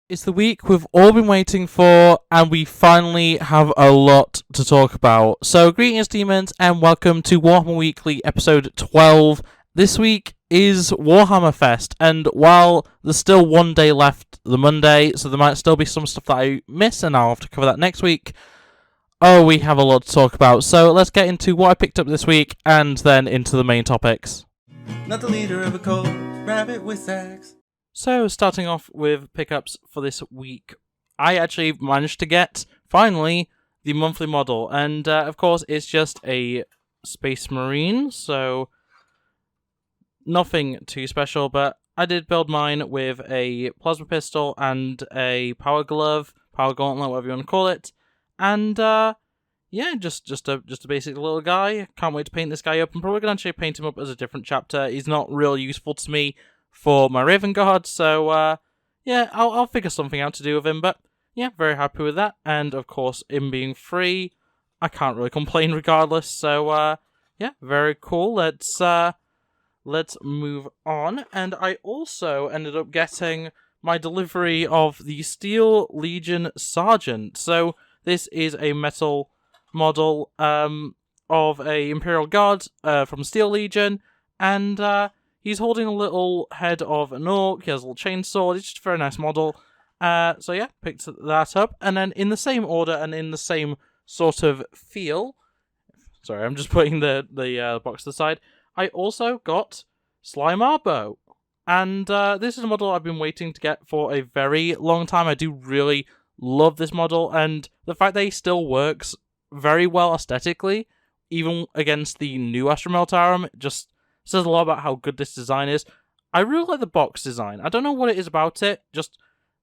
It's the week we've all been waiting for, and we finally have a lot to talk about. So, greetings, demons, and welcome to Warhammer Weekly, episode 12. This week is Warhammer Fest, and while there's still one day left, the Monday, so there might still be some stuff that I miss, and I'll have to cover that next week. Oh, we have a lot to talk about, so let's get into what I picked up this week, and then into the main topics. Not the leader of a cult, RabbitWithAxe. So, starting off with pickups for this week, I actually managed to get, finally, the monthly model. And, of course, it's just a Space Marine, so nothing too special. But I did build mine with a plasma pistol and a power glove, power gauntlet, whatever you want to call it. And, yeah, just a basic little guy. Can't wait to paint this guy up. I'm probably going to actually paint him up as a different chapter. He's not real useful to me for my Raven Guard, so yeah, I'll figure something out to do with him, but yeah, very happy with that, and of course, him being free, I can't really complain regardless, so yeah, very cool. Let's move on, and I also ended up getting my delivery of the Steel Legion Sergeant. So this is a metal model of a Imperial Guard from Steel Legion, and he's holding a little head of an orc. He has a little chainsaw. It's just a very nice model. So yeah, picked that up. And then in the same order and in the same sort of feel... Sorry, I'm just putting the box to the side. I also got Slime Arbo. And this is a model I've been waiting to get for a very long time. I do really love this model. And the fact that he still works very well aesthetically, even against the new Astromel Tarum, just says a lot about how good this design is. I really like the box design. I don't know what it is about it. Just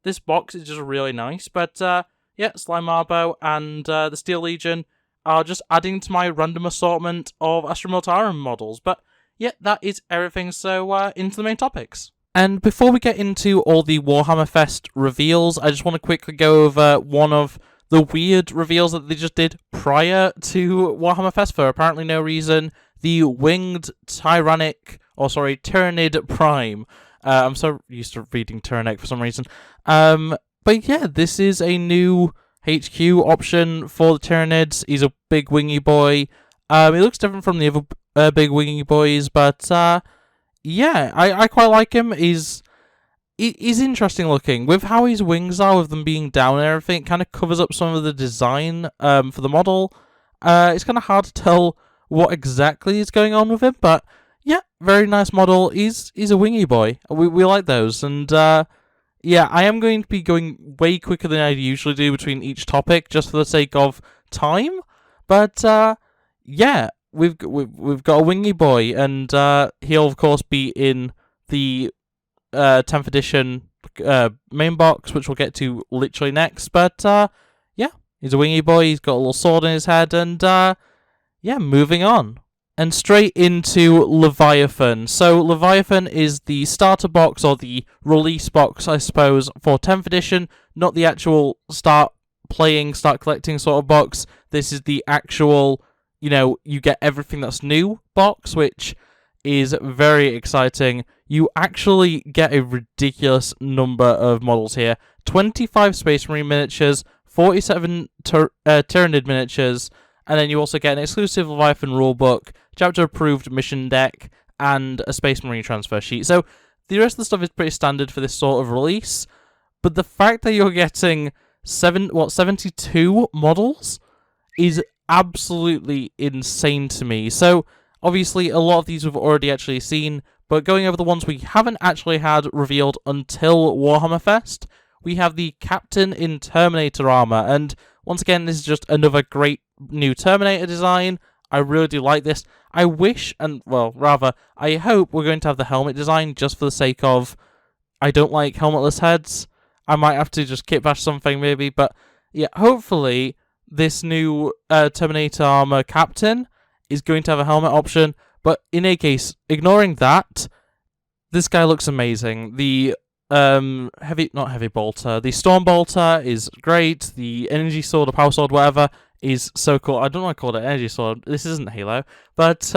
this box is just really nice. But yeah, Slime Arbo and the Steel Legion are just adding to my random assortment of Astromel Tarum models. But yeah, that is everything. So into the main topics. And before we get into all the Warhammer Fest reveals, I just want to quickly go over one of the weird reveals that they just did prior to Warhammer Fest for apparently no reason. The Winged Tyrannid Prime. I'm so used to reading Tyrannic for some reason. But yeah, this is a new HQ option for the Tyrannids. He's a big wingy boy. He looks different from the other big wingy boys, but yeah, I quite like him. He's interesting looking. With how his wings are, with them being down and everything, it kind of covers up some of the design for the model. It's kind of hard to tell what exactly is going on with him, but yeah, very nice model. He's a wingy boy. We like those, and yeah, I am going to be going way quicker than I usually do between each topic, just for the sake of time. But yeah, we've got a wingy boy, and he'll of course be in the 10th edition main box, which we'll get to literally next. But yeah, he's a wingy boy. He's got a little sword in his head, and yeah, moving on. And straight into Leviathan. So Leviathan is the starter box, or the release box, I suppose, for 10th edition. Not the actual start playing, start collecting sort of box. This is the actual, you get everything that's new box, which is very exciting. You actually get a ridiculous number of models here. 25 Space Marine miniatures, 47 Tyrannid miniatures, and then you also get an exclusive Leviathan rulebook, chapter-approved mission deck, and a Space Marine transfer sheet. So the rest of the stuff is pretty standard for this sort of release, but the fact that you're getting 72 models is absolutely insane to me. So obviously, a lot of these we've already actually seen, but going over the ones we haven't actually had revealed until Warhammer Fest, we have the Captain in Terminator armor, and once again, this is just another great new Terminator design. I really do like this. I wish, I hope we're going to have the helmet design just for the sake of, I don't like helmetless heads. I might have to just kit bash something maybe, but yeah, hopefully this new Terminator armor Captain is going to have a helmet option. But in any case, ignoring that, this guy looks amazing. The heavy bolter. The storm bolter is great. The energy sword or power sword, whatever, is so cool. I don't want to call it energy sword. This isn't Halo, but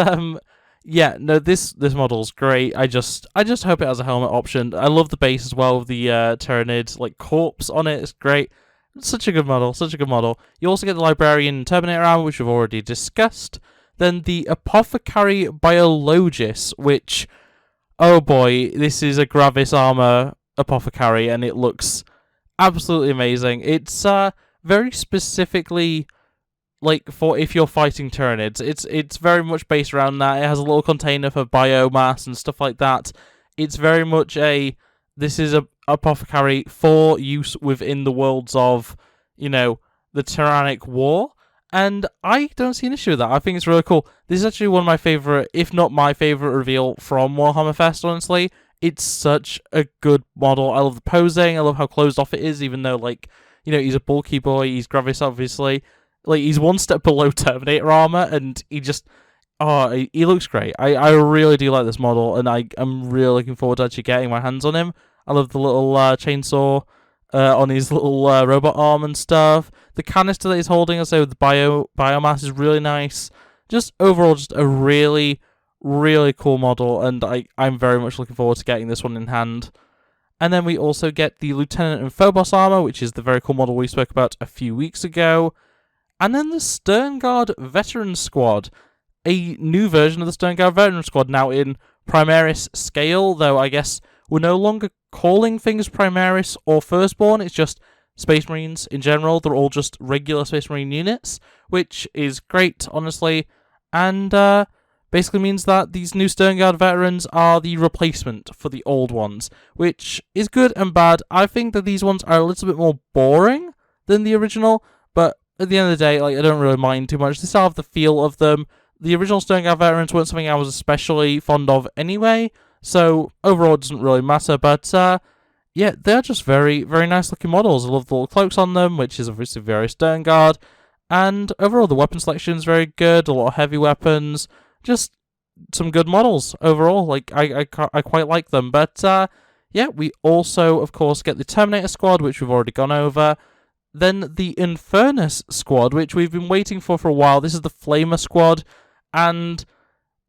Yeah, no, this model's great. I just hope it has a helmet option. I love the base as well with the Tyranid like corpse on it. It's great. Such a good model. Such a good model. You also get the Librarian Terminator armor, which we've already discussed. Then the Apothecary Biologist, which, oh boy, this is a Gravis armor Apothecary, and it looks absolutely amazing. It's very specifically like for if you're fighting Tyranids. It's very much based around that. It has a little container for biomass and stuff like that. It's very much this is a apothecary for use within the worlds of, the Tyrannic War. And I don't see an issue with that. I think it's really cool. This is actually one of my favourite, if not my favourite reveal from Warhammer Fest, honestly. It's such a good model. I love the posing. I love how closed off it is, even though, he's a bulky boy. He's Gravis, obviously. He's one step below Terminator armor, and he looks great. I really do like this model, and I'm really looking forward to actually getting my hands on him. I love the little chainsaw on his little robot arm and stuff. The canister that he's holding, with the biomass is really nice. Just overall, just a really, really cool model, and I'm very much looking forward to getting this one in hand. And then we also get the Lieutenant and Phobos armor, which is the very cool model we spoke about a few weeks ago. And then the Sternguard Veteran Squad, a new version of the Sternguard Veteran Squad, now in Primaris scale, though I guess we're no longer calling things Primaris or Firstborn, it's just Space Marines in general. They're all just regular Space Marine units, which is great, honestly, and basically means that these new Sternguard veterans are the replacement for the old ones, which is good and bad. I think that these ones are a little bit more boring than the original, but at the end of the day, I don't really mind too much. They still have the feel of them. The original Sternguard veterans weren't something I was especially fond of anyway, so overall it doesn't really matter, but yeah, they're just very, very nice looking models. I love the little cloaks on them, which is obviously very Sternguard, and overall the weapon selection is very good, a lot of heavy weapons, just some good models overall. I quite like them, but yeah, we also, of course, get the Terminator squad, which we've already gone over. Then the Infernus squad, which we've been waiting for a while. This is the Flamer squad, and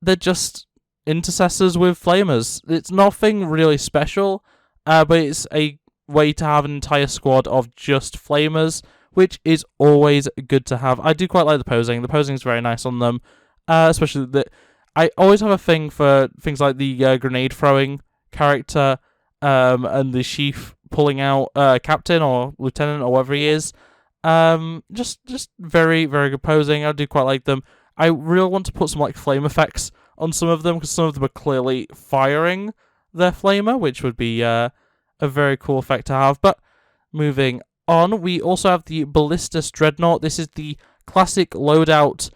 they're just intercessors with flamers. It's nothing really special, but it's a way to have an entire squad of just flamers, which is always good to have. I do quite like the posing. The posing is very nice on them, especially that I always have a thing for things like the grenade throwing character, and the sheaf pulling out captain or lieutenant or whatever he is. Just very, very good posing. I do quite like them. I really want to put some flame effects on some of them, because some of them are clearly firing their flamer, which would be a very cool effect to have. But moving on, we also have the Ballistus Dreadnought. This is the classic loadout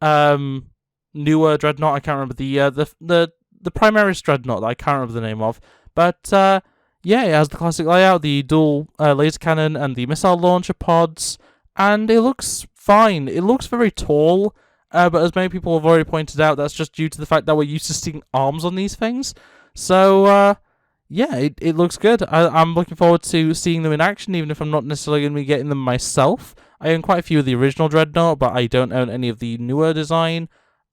newer Dreadnought. I can't remember the Primaris Dreadnought that I can't remember the name of. But yeah, it has the classic layout, the dual laser cannon and the missile launcher pods, and it looks fine. It looks very tall, but as many people have already pointed out, that's just due to the fact that we're used to seeing arms on these things. So yeah, it looks good. I'm looking forward to seeing them in action, even if I'm not necessarily going to be getting them myself. I own quite a few of the original Dreadnought, but I don't own any of the newer design.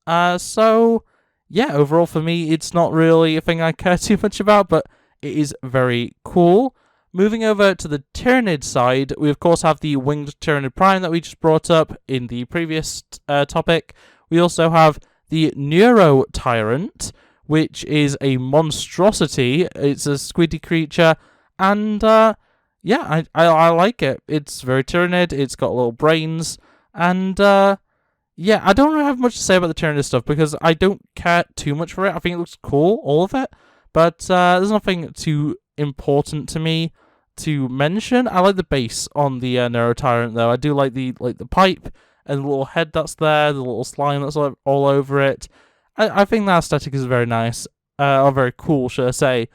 So yeah, overall for me, it's not really a thing I care too much about, but it is very cool. Moving over to the Tyranid side, we of course have the Winged Tyranid Prime that we just brought up in the previous topic. We also have the Neuro Tyrant, which is a monstrosity. It's a squiddy creature, and yeah, I like it. It's very Tyranid, it's got little brains, and yeah, I don't really have much to say about the Tyranid stuff, because I don't care too much for it. I think it looks cool, all of it, but there's nothing too important to me to mention. I like the base on the Neurotyrant, though. I do like the pipe and the little head that's there, the little slime that's all over it. I think that aesthetic is very nice, or very cool, should I say.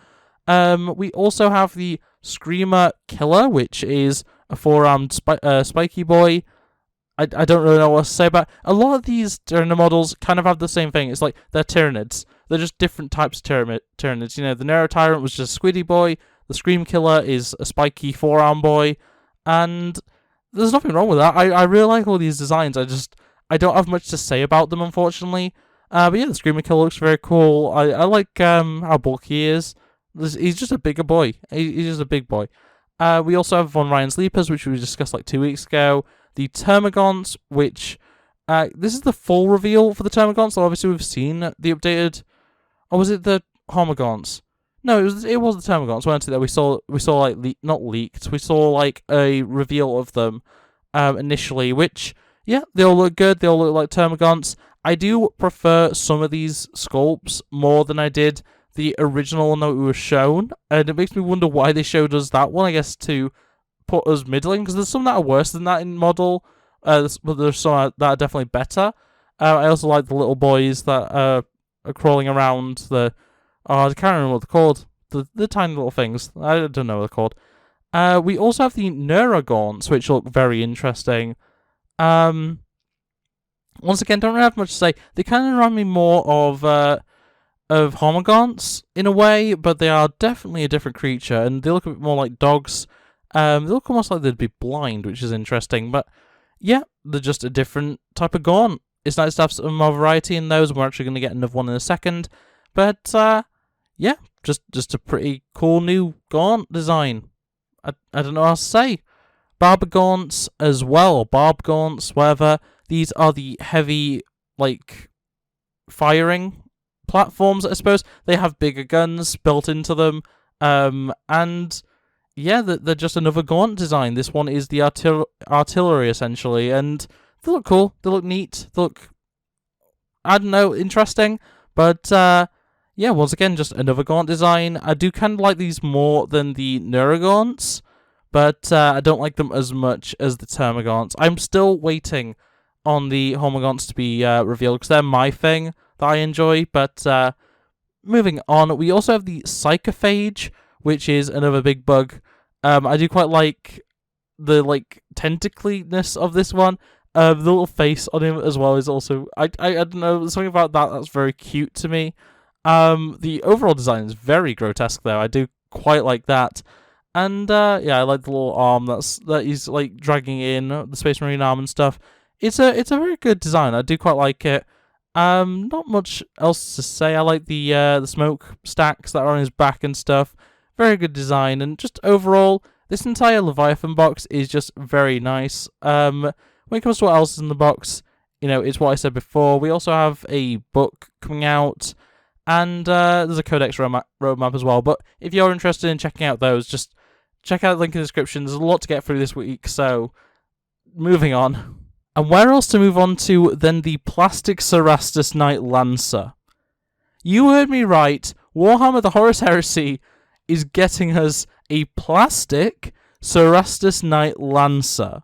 We also have the Screamer Killer, which is a four-armed spiky boy. I don't really know what to say about it. A lot of these Tyrannid models kind of have the same thing. It's like they're Tyranids. They're just different types of Tyranids. The Neurotyrant was just a squiddy boy. The Scream Killer is a spiky four-arm boy. And there's nothing wrong with that. I really like all these designs. I don't have much to say about them, unfortunately. But yeah, the Screamer Killer looks very cool. I like how bulky he is. He's just a bigger boy. He's just a big boy. We also have Von Ryan's Leapers, which we discussed like 2 weeks ago. The Termagants, which this is the full reveal for the Termagants. So obviously we've seen the updated. Or was it the Homagants? No, it was the Termagants, weren't it? That we saw like not leaked. We saw like a reveal of them initially, which yeah, they all look good. They all look like Termagants. I do prefer some of these sculpts more than I did the original one that we were shown, and it makes me wonder why they showed us that one. I guess to put us middling, because there's some that are worse than that in model, but there's some that are definitely better. I also like the little boys that are crawling around the. Oh, I can't remember what they're called. The tiny little things. I don't know what they're called. We also have the Neurogaunts, which look very interesting. Once again, don't really have much to say. They kind of remind me more of Homagants in a way, but they are definitely a different creature, and they look a bit more like dogs. They look almost like they'd be blind, which is interesting. But yeah, they're just a different type of gaunt. It's nice to have some more variety in those. We're actually going to get another one in a second. But yeah, just a pretty cool new gaunt design. I don't know what else to say. Barber Gaunts as well, Barb Gaunts, whatever. These are the heavy, like, firing platforms, I suppose. They have bigger guns built into them. And yeah, they're just another gaunt design. This one is the artillery, essentially. And they look cool. They look neat. They look, I don't know, interesting. But yeah, once again, just another gaunt design. I do kind of like these more than the Neurogaunts, but I don't like them as much as the Termagants. I'm still waiting on the Homagants to be revealed, because they're my thing that I enjoy. But moving on, we also have the Psychophage, which is another big bug. I do quite like the tentacliness of this one. The little face on him as well is also, I don't know, something about that's very cute to me. The overall design is very grotesque though. I do quite like that. And yeah, I like the little arm that he's like dragging in, the Space Marine arm and stuff. It's a very good design. I do quite like it. Not much else to say. I like the smoke stacks that are on his back and stuff. Very good design, and just overall, this entire Leviathan box is just very nice. When it comes to what else is in the box, you know, it's what I said before. We also have a book coming out, and there's a Codex roadmap as well. But if you're interested in checking out those, just check out the link in the description. There's a lot to get through this week, so moving on. And where else to move on to than the Plastic Cerastus Knight Lancer? You heard me right. Warhammer the Horus Heresy is getting us a plastic Cerastus Knight Lancer.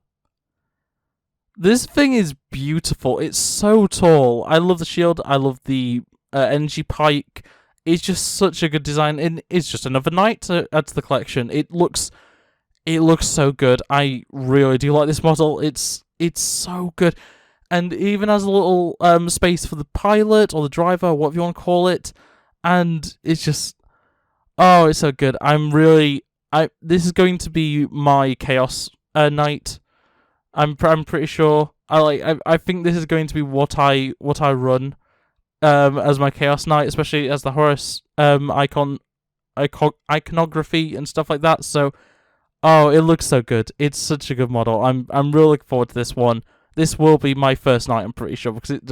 This thing is beautiful. It's so tall. I love the shield. I love the energy pike. It's just such a good design. And it's just another knight to add to the collection. It looks so good. I really do like this model. It's so good. And it even has a little space for the pilot or the driver, whatever you want to call it. And it's just, oh, it's so good. This is going to be my Chaos Knight. I'm pretty sure. I think this is going to be what I run as my Chaos Knight, especially as the Horus iconography and stuff like that. So, oh, it looks so good. It's such a good model. I'm really looking forward to this one. This will be my first Knight, I'm pretty sure, because it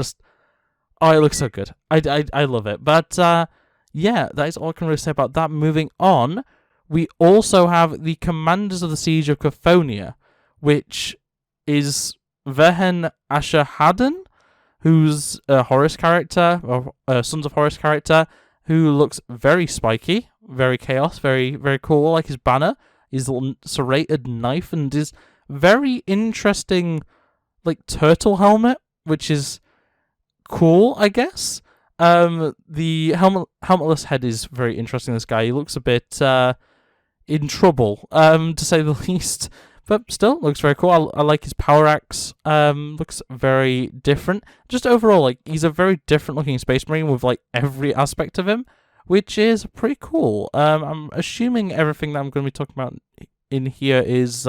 looks so good. I love it. But yeah, that is all I can really say about that. Moving on, we also have the Commanders of the Siege of Cophonia, which is Vehen Asherhaddon, who's a Horus character, or Sons of Horus character, who looks very spiky, very chaos, very, very cool. I like his banner, his little serrated knife, and his very interesting, turtle helmet, which is cool, I guess. The helmetless head is very interesting. This guy, he looks a bit in trouble, to say the least. But still, looks very cool. I like his power axe. Looks very different. Just overall, he's a very different looking Space Marine with every aspect of him, which is pretty cool. I'm assuming everything that I'm going to be talking about in here is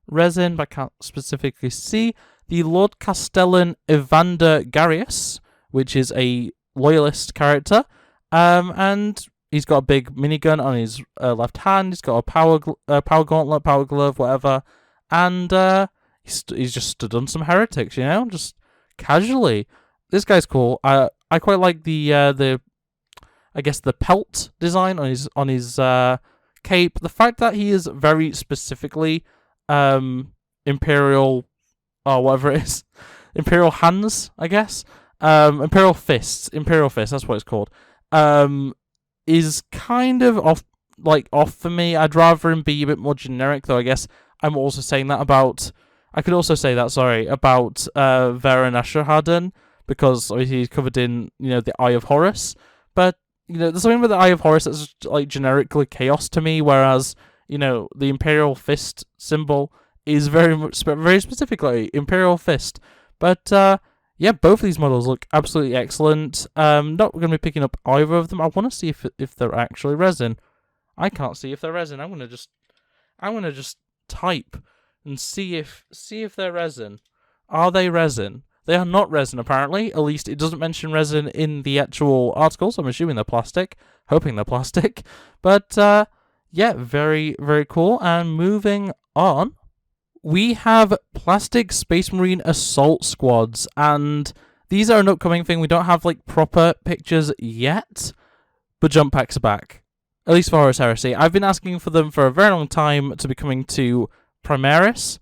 resin, but I can't specifically see. The Lord Castellan Evander Garius, which is a loyalist character, and he's got a big minigun on his left hand. He's got a power gauntlet, power glove, whatever, and he's just stood on some heretics, just casually. This guy's cool. I quite like the I guess the pelt design on his cape. The fact that he is very specifically Imperial or whatever it is, Imperial hands, I guess. Imperial fists, that's what it's called. Is kind of off for me. I'd rather him be a bit more generic, though. I guess I'm also saying that about. I could also say that, about Varen Asherharden, because obviously he's covered in the Eye of Horus, but there's something with the Eye of Horus that's generically chaos to me, whereas the Imperial Fist symbol is very specifically Imperial Fist. But yeah, both of these models look absolutely excellent. Not going to be picking up either of them. I want to see if they're actually resin. I can't see if they're resin. I'm gonna just type and see if they're resin. Are they resin? They are not resin, apparently. At least it doesn't mention resin in the actual article, so I'm assuming they're plastic. Hoping they're plastic. But yeah, very, very cool. And moving on, we have plastic Space Marine assault squads, and these are an upcoming thing. We don't have proper pictures yet, but jump packs are back. At least for Horus Heresy. I've been asking for them for a very long time to be coming to Primaris.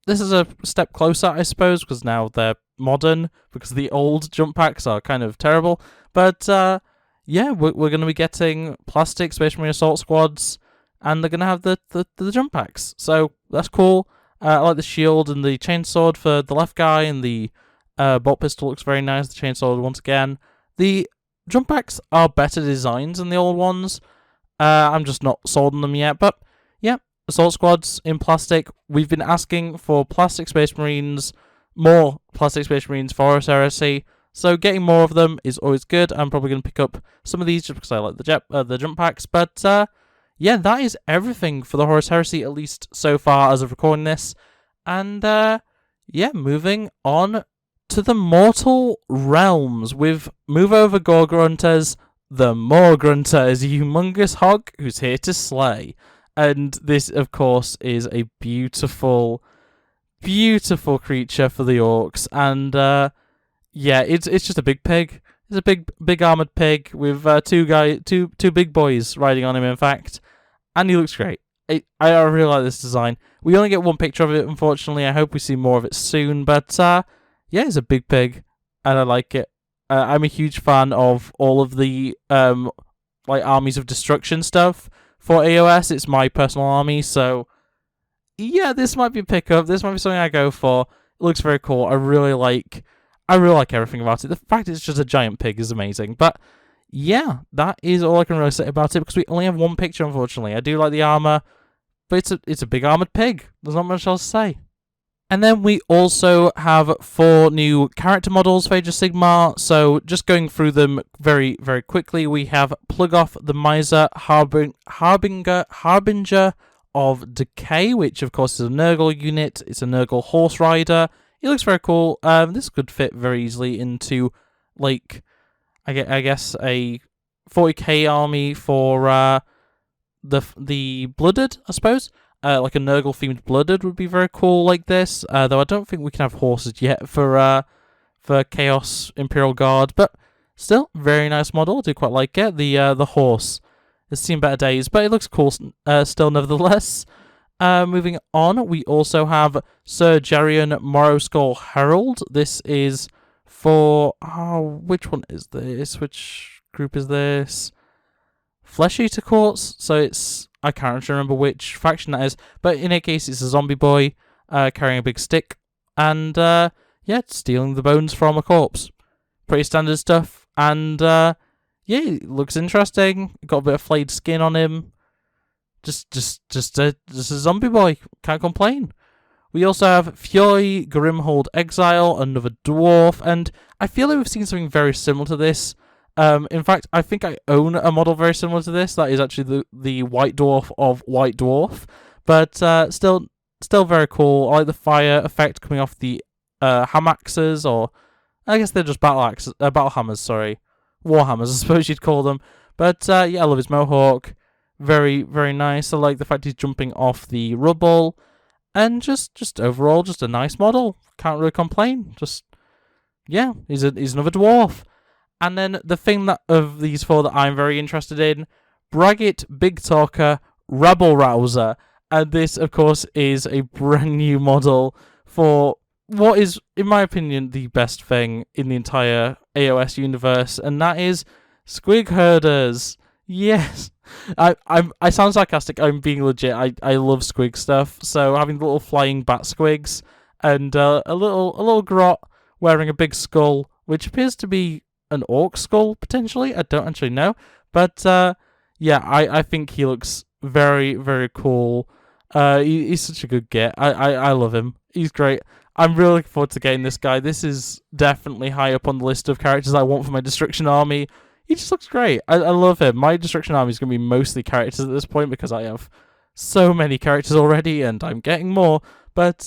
This is a step closer, I suppose, because now they're modern, because the old jump packs are kind of terrible. But yeah, we're going to be getting plastic Space Marine assault squads, and they're going to have the jump packs. So that's cool. I like the shield and the chainsword for the left guy, and the bolt pistol looks very nice. The chainsword once again. The jump packs are better designs than the old ones. I'm just not sold on them yet, but yeah. Assault squads in plastic. We've been asking for plastic Space Marines, more plastic Space Marines for Horus Heresy, so getting more of them is always good. I'm probably going to pick up some of these just because I like the jump packs, but yeah, that is everything for the Horus Heresy, at least so far as of recording this. And yeah, moving on to the Mortal Realms with Move Over Gore Grunters. The Maw Grunter is a humongous hog who's here to slay. And this, of course, is a beautiful, beautiful creature for the orcs. And yeah, it's just a big pig. It's a big armored pig with two big boys riding on him. In fact, and he looks great. I really like this design. We only get one picture of it, unfortunately. I hope we see more of it soon. But yeah, it's a big pig, and I like it. I'm a huge fan of all of the armies of destruction stuff. For AoS, it's my personal army, so yeah, this might be a pickup. This might be something I go for. It looks very cool. I really like everything about it. The fact it's just a giant pig is amazing. But yeah, that is all I can really say about it, because we only have one picture, unfortunately. I do like the armor, but it's a big armored pig. There's not much else to say. And then we also have 4 new character models for Age of Sigmar. So just going through them very, very quickly, we have Plugoff the Miser, Harbinger of Decay, which of course is a Nurgle unit. It's a Nurgle horse rider. He looks very cool. This could fit very easily into, I guess a 40k army for the Blooded, I suppose. Like a Nurgle-themed Blooded would be very cool like this, though I don't think we can have horses yet for Chaos Imperial Guard, but still, very nice model. I do quite like it. The horse has seen better days, but it looks cool still nevertheless. Moving on, we also have Sir Jarion Morrowskull Herald. This is for... which one is this? Which group is this? Flesh Eater Courts, so it's... I can't actually remember which faction that is, but in any case, it's a zombie boy carrying a big stick, and yeah, stealing the bones from a corpse. Pretty standard stuff, and yeah, it looks interesting. Got a bit of flayed skin on him. Just a zombie boy. Can't complain. We also have Fjoi Grimhold Exile, another dwarf, and I feel like we've seen something very similar to this. In fact, I think I own a model very similar to this. That is actually the White Dwarf of White Dwarf. But still very cool. I like the fire effect coming off the Hamaxes, or I guess they're just battle hammers, sorry. Warhammers, I suppose you'd call them. But yeah, I love his mohawk. Very, very nice. I like the fact he's jumping off the rubble. And just overall, just a nice model. Can't really complain. Just, yeah, he's another dwarf. And then the thing that of these four that I'm very interested in, Braggart, Big Talker, Rabble Rouser. And this, of course, is a brand new model for what is, in my opinion, the best thing in the entire AoS universe, and that is Squig Herders. Yes, I sound sarcastic. I'm being legit. I love squig stuff. So having the little flying bat squigs and a little grot wearing a big skull, which appears to be an orc skull potentially. I don't actually know, but yeah, I think he looks very, very cool. He's such a good get. I love him. He's great. I'm really looking forward to getting this guy. This is definitely high up on the list of characters I want for my Destruction Army. He just looks great. I love him. My Destruction Army is going to be mostly characters at this point because I have so many characters already and I'm getting more. But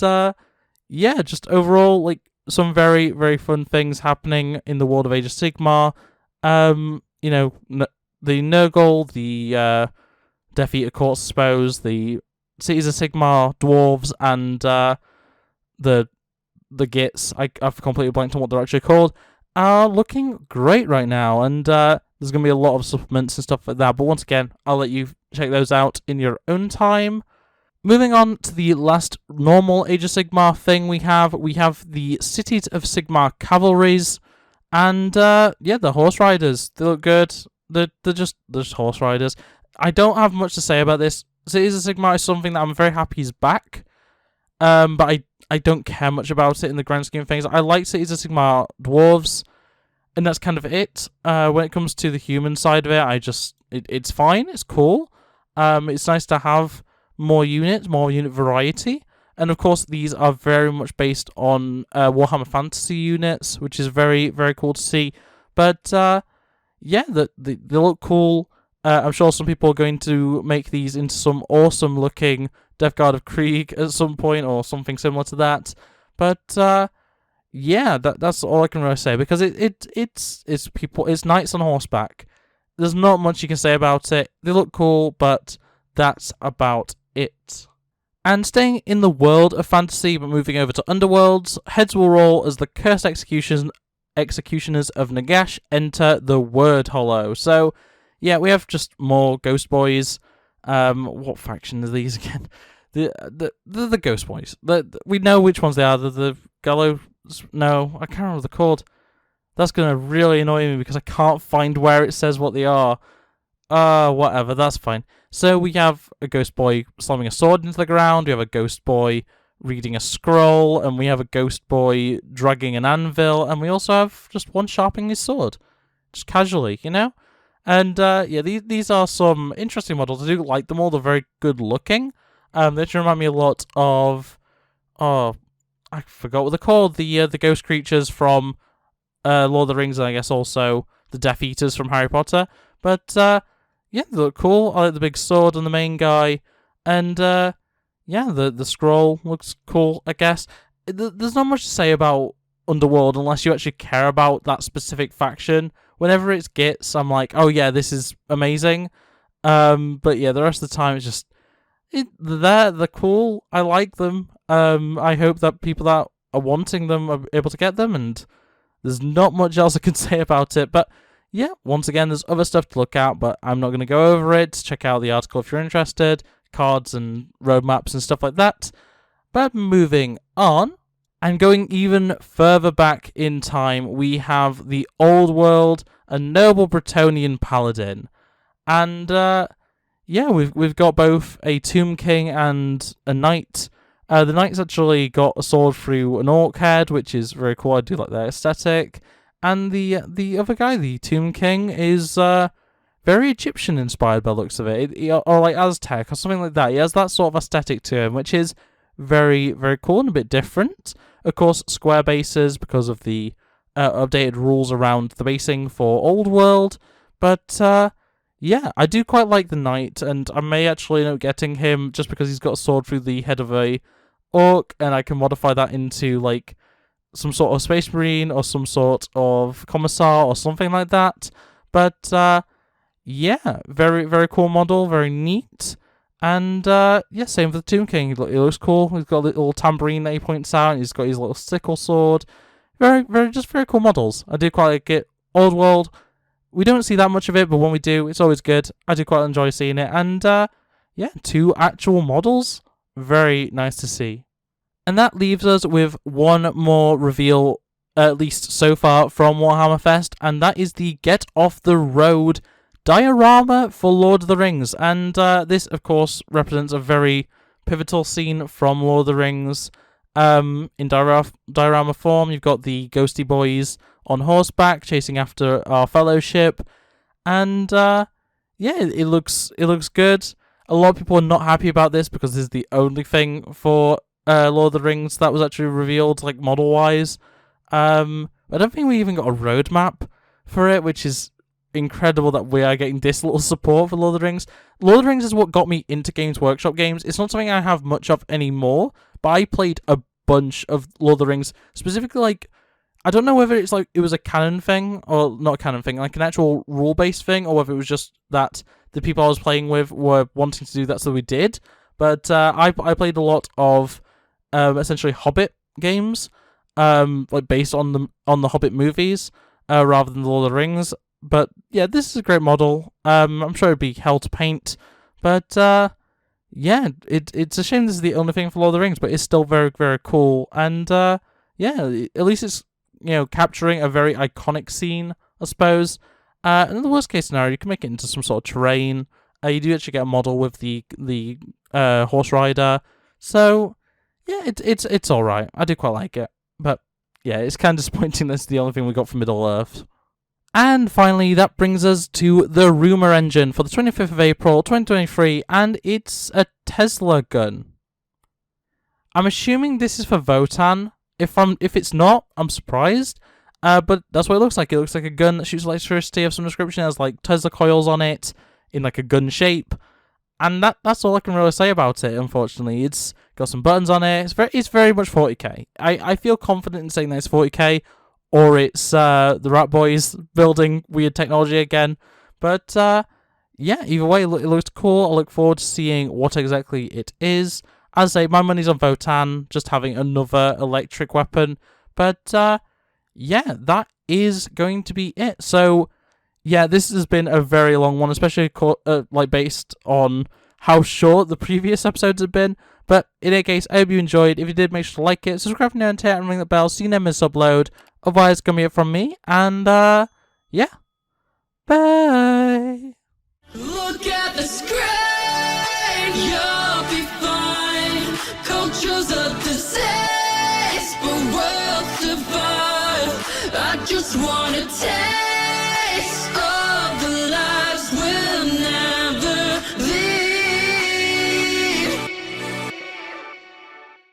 yeah, just overall, like, some very, very fun things happening in the world of Age of Sigmar. You know, the Nurgle, the Death Eater Courts, I suppose, the Cities of Sigmar, Dwarves, and the Gits, I've completely blanked on what they're actually called, are looking great right now, and there's going to be a lot of supplements and stuff like that, but once again, I'll let you check those out in your own time. Moving on to the last normal Age of Sigmar thing we have the Cities of Sigmar Cavalries, and yeah, the Horse Riders. They look good. They're just Horse Riders. I don't have much to say about this. Cities of Sigmar is something that I'm very happy is back, but I don't care much about it in the grand scheme of things. I like Cities of Sigmar Dwarves, and that's kind of it. When it comes to the human side of it, it's fine, it's cool. It's nice to have more units, more unit variety. And of course, these are very much based on Warhammer Fantasy units, which is very, very cool to see. But yeah, they look cool. I'm sure some people are going to make these into some awesome looking Death Guard of Krieg at some point, or something similar to that. But yeah, that's all I can really say, because it's knights on horseback. There's not much you can say about it. They look cool, but that's about it. And staying in the world of fantasy, but moving over to Underworlds, heads will roll as the cursed executioners of Nagash enter the Word Hollow. So yeah, we have just more Ghost Boys. What faction are these again? The Ghost Boys. We know which ones they are. The Gallows. No, I can't remember what they're called. That's gonna really annoy me because I can't find where it says what they are. Whatever. That's fine. So we have a Ghost Boy slamming a sword into the ground. We have a Ghost Boy reading a scroll, and we have a Ghost Boy dragging an anvil, and we also have just one sharpening his sword, just casually, you know. And yeah, these are some interesting models. I do like them all. They're very good looking. They actually remind me a lot of, I forgot what they're called. The ghost creatures from Lord of the Rings, and I guess also the Death Eaters from Harry Potter. But yeah, they look cool. I like the big sword on the main guy, and yeah, the scroll looks cool, I guess. There's not much to say about Underworld unless you actually care about that specific faction. Whenever it's Gits, I'm like, oh yeah, this is amazing. But yeah, the rest of the time it's just they're cool. I like them. I hope that people that are wanting them are able to get them, and there's not much else I can say about it. But yeah, once again, there's other stuff to look at, but I'm not going to go over it. Check out the article if you're interested, cards and roadmaps and stuff like that. But moving on, and going even further back in time, we have the Old World, a noble Bretonnian paladin. And yeah, we've got both a Tomb King and a knight. The knight's actually got a sword through an orc head, which is very cool. I do like that aesthetic. And the other guy, the Tomb King, is very Egyptian inspired by the looks of it. Or like Aztec or something like that. He has that sort of aesthetic to him, which is very, very cool and a bit different. Of course, square bases because of the updated rules around the basing for Old World. But yeah, I do quite like the knight, and I may actually end up getting him just because he's got a sword through the head of a orc, and I can modify that into like some sort of space marine or some sort of commissar or something like that. But yeah, very, very cool model, very neat. And yeah, same for the Tomb King. He looks cool. He's got a little tambourine that he points out. And he's got his little sickle sword. Very, very cool models. I do quite like it. Old World, we don't see that much of it, but when we do, it's always good. I do quite enjoy seeing it. And yeah, 2 actual models. Very nice to see. And that leaves us with one more reveal, at least so far, from Warhammer Fest, and that is the Get Off the Road diorama for Lord of the Rings. And this, of course, represents a very pivotal scene from Lord of the Rings. In diorama form, you've got the ghosty boys on horseback chasing after our fellowship, and yeah, it looks good. A lot of people are not happy about this because this is the only thing for Lord of the Rings that was actually revealed, like model-wise. I don't think we even got a roadmap for it, which is incredible that we are getting this little support for Lord of the Rings. Lord of the Rings is what got me into Games Workshop games. It's not something I have much of anymore, but I played a bunch of Lord of the Rings, specifically, like, I don't know whether it's like it was a canon thing, or not a canon thing, like an actual rule-based thing, or whether it was just that the people I was playing with were wanting to do that, so we did. But I played a lot of essentially Hobbit games, like based on the Hobbit movies, rather than the Lord of the Rings. But yeah, this is a great model. I'm sure it'd be hell to paint, but yeah, it's a shame this is the only thing for Lord of the Rings, but it's still very, very cool. And yeah, at least it's, you know, capturing a very iconic scene, I suppose. And in the worst case scenario, you can make it into some sort of terrain. You do actually get a model with the horse rider. So yeah, it's all right. I do quite like it, but yeah, it's kind of disappointing. That's the only thing we got from Middle Earth. And finally, that brings us to the rumor engine for the 25th of April, 2023, and it's a Tesla gun. I'm assuming this is for Votan. If it's not, I'm surprised. But that's what it looks like. It looks like a gun that shoots electricity of some description. It has like Tesla coils on it in like a gun shape. And that's all I can really say about it, unfortunately. It's got some buttons on it. It's very much 40k. I feel confident in saying that it's 40k, or it's the Rat Boys building weird technology again. But yeah, either way, it looks cool. I look forward to seeing what exactly it is. As I say, my money's on Votan, just having another electric weapon. But yeah, that is going to be it. So yeah, this has been a very long one, especially like based on how short the previous episodes have been. But in any case, I hope you enjoyed. If you did, make sure to like it, subscribe now and ring the bell so you never miss upload. Otherwise, it's going to be it from me. And yeah, bye. Look at the screen, you'll be fine. Culture's a disease, but we'll survive. I just wanna take